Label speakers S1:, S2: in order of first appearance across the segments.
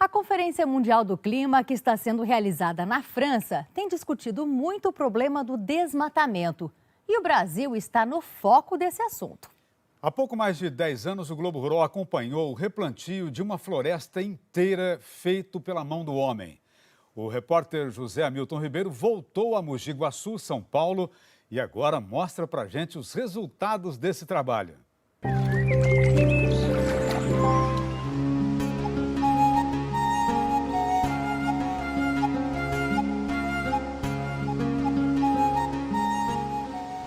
S1: A Conferência Mundial do Clima, que está sendo realizada na França, tem discutido muito o problema do desmatamento. E o Brasil está no foco desse assunto.
S2: Há pouco mais de 10 anos, o Globo Rural acompanhou o replantio de uma floresta inteira feito pela mão do homem. O repórter José Hamilton Ribeiro voltou a Mogi Guaçu, São Paulo, e agora mostra pra gente os resultados desse trabalho.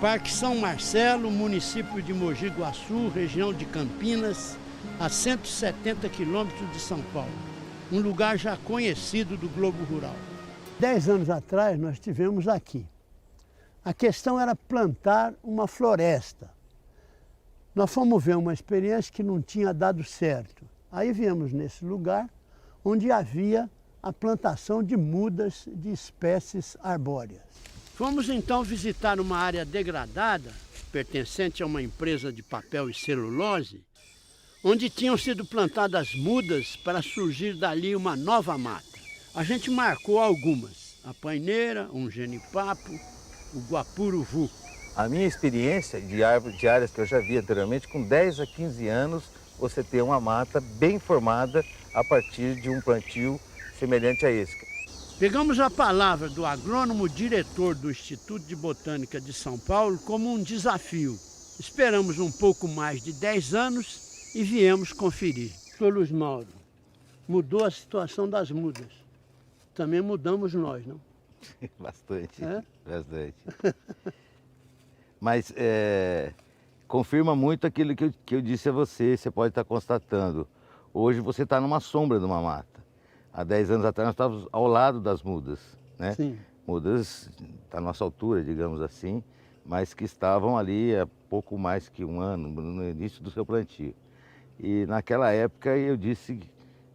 S3: Parque São Marcelo, município de Mogi Guaçu, região de Campinas, a 170 quilômetros de São Paulo. Um lugar já conhecido do Globo Rural. 10 anos atrás nós estivemos aqui. A questão era plantar uma floresta. Nós fomos ver uma experiência que não tinha dado certo. Aí viemos nesse lugar onde havia a plantação de mudas de espécies arbóreas. Fomos então visitar uma área degradada, pertencente a uma empresa de papel e celulose, onde tinham sido plantadas mudas para surgir dali uma nova mata. A gente marcou algumas, a paineira, um genipapo, o guapuruvu.
S4: A minha experiência de áreas que eu já vi anteriormente, com 10 a 15 anos, você tem uma mata bem formada a partir de um plantio semelhante a esse.
S3: Pegamos a palavra do agrônomo diretor do Instituto de Botânica de São Paulo como um desafio. Esperamos um pouco mais de 10 anos e viemos conferir. Sr. Luiz Mauro, mudou a situação das mudas. Também mudamos nós, não?
S4: Bastante,
S3: é?
S4: Bastante. Mas confirma muito aquilo que eu disse a você, você pode estar constatando. Hoje você está numa sombra de uma mata. Há 10 anos atrás nós estávamos ao lado das mudas, né?
S3: Sim.
S4: Mudas da nossa altura, digamos assim, mas que estavam ali há pouco mais que um ano, no início do seu plantio. E naquela época eu disse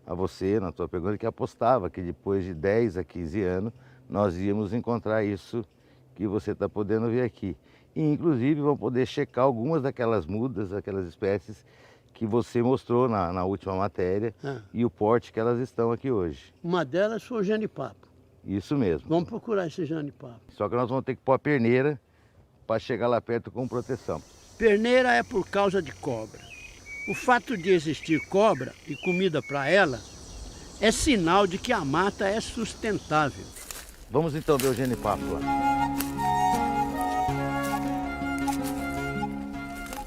S4: a você, na tua pergunta, que apostava que depois de 10 a 15 anos nós íamos encontrar isso que você está podendo ver aqui. E inclusive vão poder checar algumas daquelas mudas, aquelas espécies que você mostrou na última matéria e o porte que elas estão aqui hoje.
S3: Uma delas foi o genipapo.
S4: Isso mesmo.
S3: Vamos procurar esse genipapo.
S4: Só que nós vamos ter que pôr a perneira para chegar lá perto com proteção.
S3: Perneira é por causa de cobra. O fato de existir cobra e comida para ela é sinal de que a mata é sustentável.
S4: Vamos então ver o genipapo lá.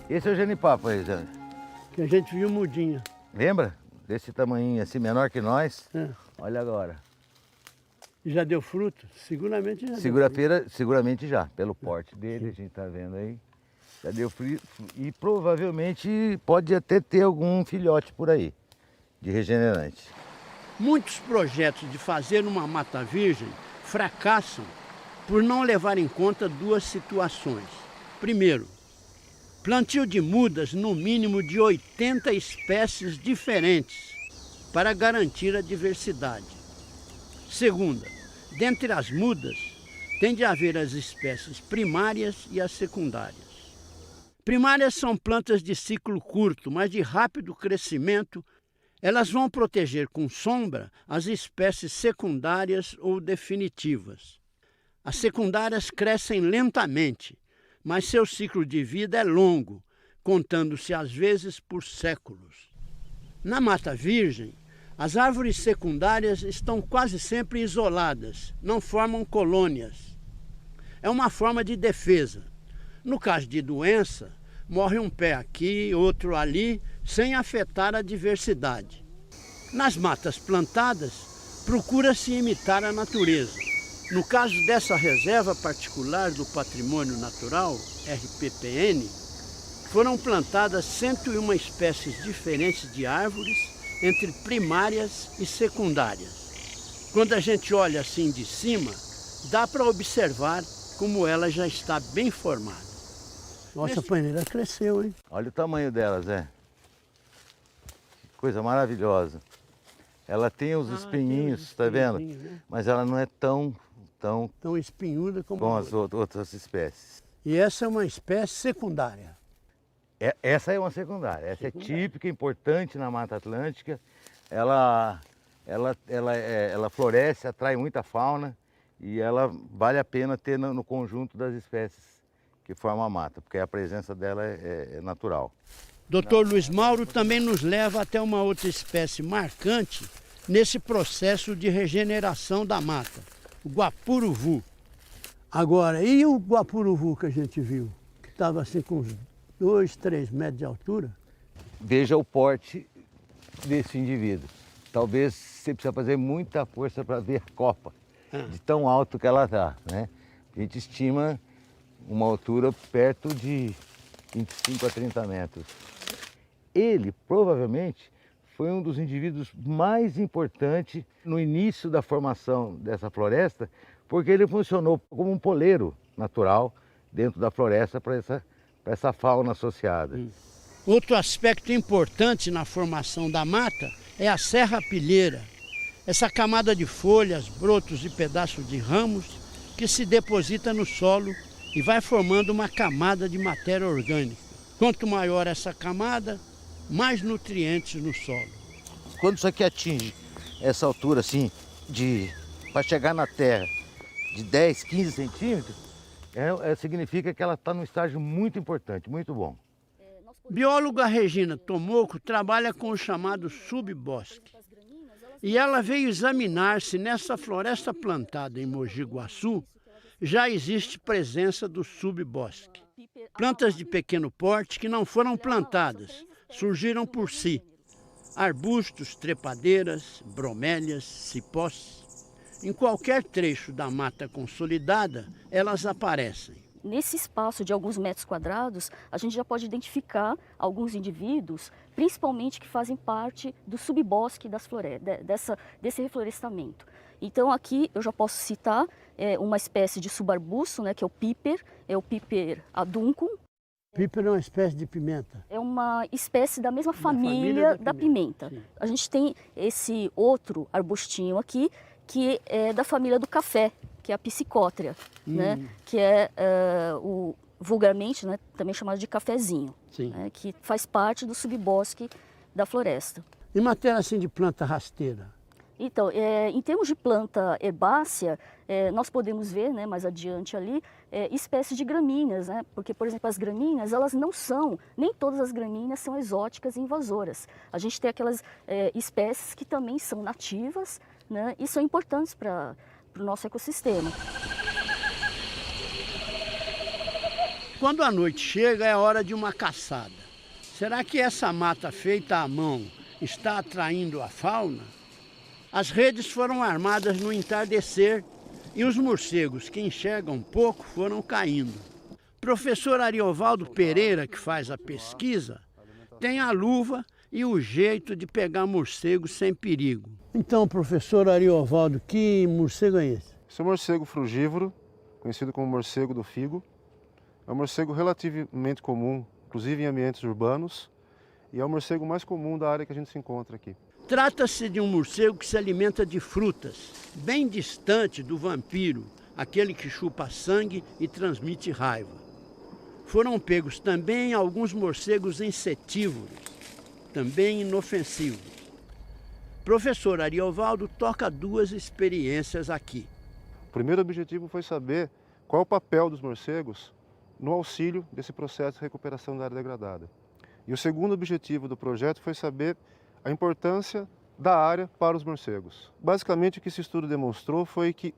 S4: Esse é o genipapo aí, Zé.
S3: Que a gente viu mudinha.
S4: Lembra? Desse tamanhinho assim, menor que nós.
S3: É.
S4: Olha agora.
S3: Já deu fruto? Seguramente já
S4: Seguramente já, pelo porte dele, a gente está vendo aí. Já deu fruto e provavelmente pode até ter algum filhote por aí, de regenerante.
S3: Muitos projetos de fazer uma mata virgem fracassam por não levar em conta duas situações. Primeiro, plantio de mudas no mínimo de 80 espécies diferentes para garantir a diversidade. Segunda, dentre as mudas, tem de haver as espécies primárias e as secundárias. Primárias são plantas de ciclo curto, mas de rápido crescimento. Elas vão proteger com sombra as espécies secundárias ou definitivas. As secundárias crescem lentamente, mas seu ciclo de vida é longo, contando-se às vezes por séculos. Na mata virgem, as árvores secundárias estão quase sempre isoladas, não formam colônias. É uma forma de defesa. No caso de doença, morre um pé aqui, outro ali, sem afetar a diversidade. Nas matas plantadas, procura-se imitar a natureza. No caso dessa reserva particular do Patrimônio Natural, RPPN, foram plantadas 101 espécies diferentes de árvores, entre primárias e secundárias. Quando a gente olha assim de cima, dá para observar como ela já está bem formada. Nossa, a paineira cresceu, hein?
S4: Olha o tamanho dela, Zé. Que coisa maravilhosa. Ela tem os espinhinhos, tá vendo? Né? Mas ela não é tão
S3: espinhuda como
S4: as outras espécies.
S3: E essa é uma espécie secundária.
S4: Essa é uma secundária. Essa é típica, importante na Mata Atlântica. Ela floresce, atrai muita fauna e ela vale a pena ter no conjunto das espécies que formam a mata, porque a presença dela é natural.
S3: Dr. Luiz Mauro também nos leva até uma outra espécie marcante nesse processo de regeneração da mata, o guapuruvu. Agora, e o guapuruvu que a gente viu, que estava assim com uns 2, 3 metros de altura?
S4: Veja o porte desse indivíduo. Talvez você precisa fazer muita força para ver a copa, de tão alto que ela está, né? A gente estima uma altura perto de 25 a 30 metros. Ele, provavelmente, foi um dos indivíduos mais importantes no início da formação dessa floresta, porque ele funcionou como um poleiro natural dentro da floresta para essa fauna associada.
S3: Outro aspecto importante na formação da mata é a serrapilheira. Essa camada de folhas, brotos e pedaços de ramos que se deposita no solo e vai formando uma camada de matéria orgânica. Quanto maior essa camada, mais nutrientes no solo.
S4: Quando isso aqui atinge essa altura assim, para chegar na terra, de 10, 15 centímetros, significa que ela está num estágio muito importante, muito bom.
S3: Bióloga Regina Tomoko trabalha com o chamado subbosque. E ela veio examinar se nessa floresta plantada em Mogi Guaçu já existe presença do subbosque. Plantas de pequeno porte que não foram plantadas, surgiram por si. Arbustos, trepadeiras, bromélias, cipós. Em qualquer trecho da mata consolidada, elas aparecem.
S5: Nesse espaço de alguns metros quadrados, a gente já pode identificar alguns indivíduos, principalmente que fazem parte do subbosque das florestas, desse reflorestamento. Então aqui eu já posso citar uma espécie de subarbusto, né, que é o Piper aduncum.
S3: Piper é uma espécie de pimenta.
S5: É uma espécie da mesma família da pimenta. A gente tem esse outro arbustinho aqui, que é da família do café, que é a Psicotria, né? Que é vulgarmente, né, também chamado de cafezinho, né, que faz parte do subbosque da floresta.
S3: Em matéria assim de planta rasteira?
S5: Então, em termos de planta herbácea, nós podemos ver, né, mais adiante ali, espécies de gramíneas, né? Porque, por exemplo, as gramíneas, elas não são, nem todas as gramíneas são exóticas e invasoras. A gente tem aquelas espécies que também são nativas, né, e são importantes para o nosso ecossistema.
S3: Quando a noite chega, é hora de uma caçada. Será que essa mata feita à mão está atraindo a fauna? As redes foram armadas no entardecer e os morcegos, que enxergam pouco, foram caindo. Professor Ariovaldo Pereira, que faz a pesquisa, tem a luva e o jeito de pegar morcegos sem perigo. Então, professor Ariovaldo, que morcego é esse?
S6: Esse é um morcego frugívoro, conhecido como morcego do figo. É um morcego relativamente comum, inclusive em ambientes urbanos, e é o morcego mais comum da área que a gente se encontra aqui.
S3: Trata-se de um morcego que se alimenta de frutas, bem distante do vampiro, aquele que chupa sangue e transmite raiva. Foram pegos também alguns morcegos insetívoros, também inofensivos. Professor Ariovaldo toca 2 experiências aqui.
S6: O primeiro objetivo foi saber qual é o papel dos morcegos no auxílio desse processo de recuperação da área degradada. E o segundo objetivo do projeto foi saber a importância da área para os morcegos. Basicamente, o que esse estudo demonstrou foi que,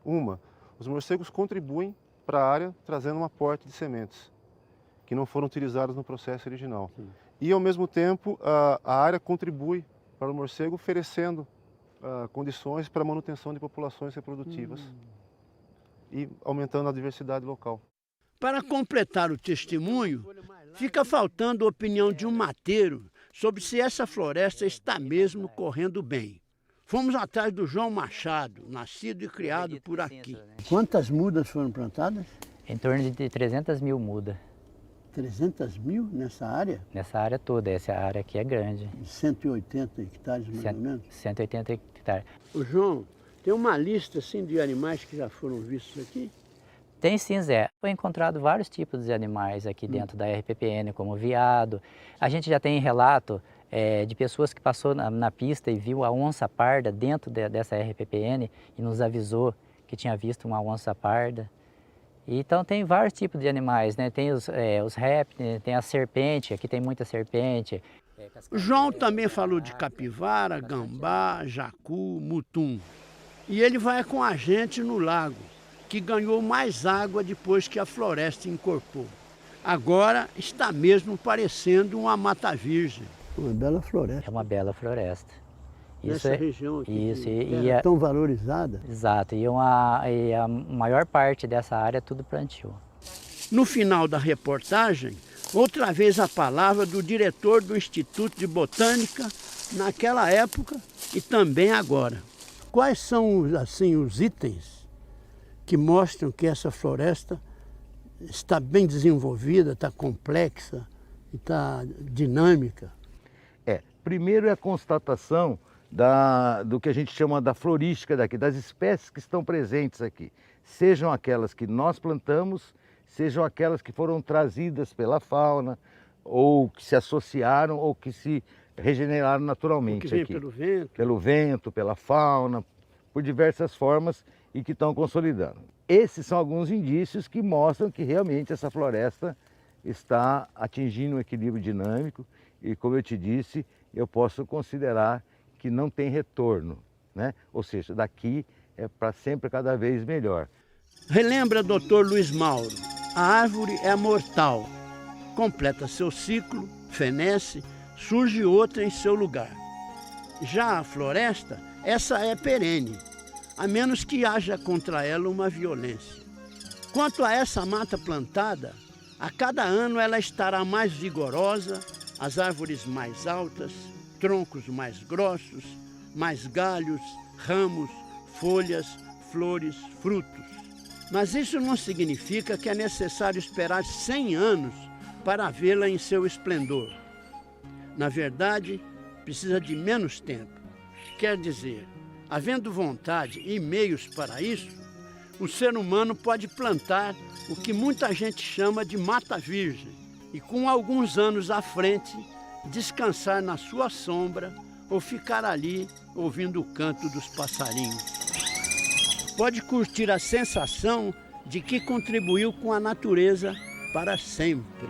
S6: os morcegos contribuem para a área trazendo um aporte de sementes, que não foram utilizadas no processo original. E, ao mesmo tempo, a área contribui para o morcego, oferecendo condições para a manutenção de populações reprodutivas e aumentando a diversidade local.
S3: Para completar o testemunho, fica faltando a opinião de um mateiro sobre se essa floresta está mesmo correndo bem. Fomos atrás do João Machado, nascido e criado por aqui. Quantas mudas foram plantadas?
S7: Em torno de 300 mil mudas.
S3: 300 mil nessa área?
S7: Nessa área toda, essa área aqui é grande.
S3: 180 hectares mais ou menos?
S7: 180 hectares.
S3: Ô João, tem uma lista assim de animais que já foram vistos aqui?
S7: Tem sim, Zé. Foi encontrado vários tipos de animais aqui dentro da RPPN, como veado. A gente já tem relato de pessoas que passou na pista e viu a onça parda dentro dessa RPPN e nos avisou que tinha visto uma onça parda. Então tem vários tipos de animais, né? Tem os répteis, tem a serpente, aqui tem muita serpente.
S3: O João também falou de capivara, gambá, jacu, mutum. E ele vai com a gente no lago, que ganhou mais água depois que a floresta incorporou. Agora está mesmo parecendo uma mata virgem. Uma bela floresta.
S7: É uma bela floresta.
S3: Nessa região aqui,
S7: isso,
S3: tão valorizada.
S7: Exato, e a maior parte dessa área é tudo plantio.
S3: No final da reportagem, outra vez a palavra do diretor do Instituto de Botânica, naquela época e também agora. Quais são assim, os itens que mostram que essa floresta está bem desenvolvida, está complexa, está dinâmica?
S4: Primeiro é a constatação do que a gente chama da florística daqui, das espécies que estão presentes aqui. Sejam aquelas que nós plantamos, sejam aquelas que foram trazidas pela fauna, ou que se associaram, ou que se regeneraram naturalmente
S3: que vem
S4: aqui.
S3: Pelo vento.
S4: Pelo vento, pela fauna, por diversas formas e que estão consolidando. Esses são alguns indícios que mostram que realmente essa floresta está atingindo um equilíbrio dinâmico e, como eu te disse, eu posso considerar que não tem retorno, né? Ou seja, daqui é para sempre cada vez melhor.
S3: Relembra, Dr. Luiz Mauro, a árvore é mortal. Completa seu ciclo, fenece, surge outra em seu lugar. Já a floresta, essa é perene, a menos que haja contra ela uma violência. Quanto a essa mata plantada, a cada ano ela estará mais vigorosa, as árvores mais altas, troncos mais grossos, mais galhos, ramos, folhas, flores, frutos. Mas isso não significa que é necessário esperar 100 anos para vê-la em seu esplendor. Na verdade, precisa de menos tempo. Quer dizer, havendo vontade e meios para isso, o ser humano pode plantar o que muita gente chama de mata virgem e, com alguns anos à frente, descansar na sua sombra ou ficar ali ouvindo o canto dos passarinhos. Pode curtir a sensação de que contribuiu com a natureza para sempre.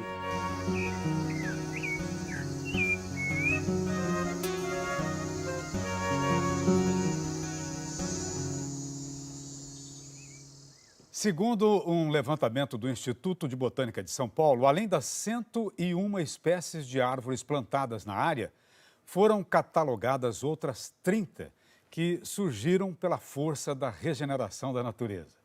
S2: Segundo um levantamento do Instituto de Botânica de São Paulo, além das 101 espécies de árvores plantadas na área, foram catalogadas outras 30 que surgiram pela força da regeneração da natureza.